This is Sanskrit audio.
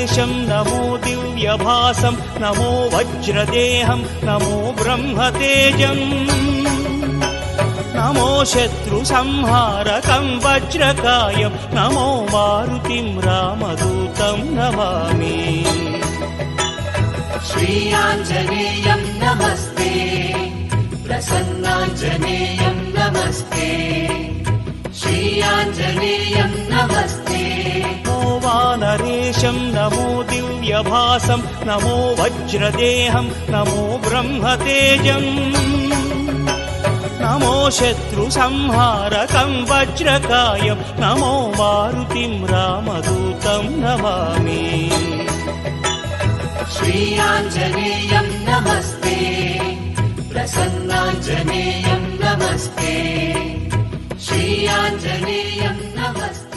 वानरेशं नमो दिव्यभासं नमो वज्रदेहं नमो ब्रह्मतेजम् नमो शत्रुसंहारकं वज्रकायं नमो मारुतिं रामदूतं नमामि। श्रीयाञ्जनेयं नमस्ते प्रसन्नाञ्जनेयं नमस्ते श्रीयाञ्जनेयं नमस्ते। नमो वानरेशं नमो दिव्यभासं नमो वज्रदेहं नमो ब्रह्मतेजम् नमो शत्रुसंहारकं वज्रकायं नमो मारुतिं रामदूतं नमामि। श्रीयाञ्जनेयं नमस्ते प्रसन्नाञ्जनेयं नमस्ते श्रीयाञ्जनेयं नमस्ते।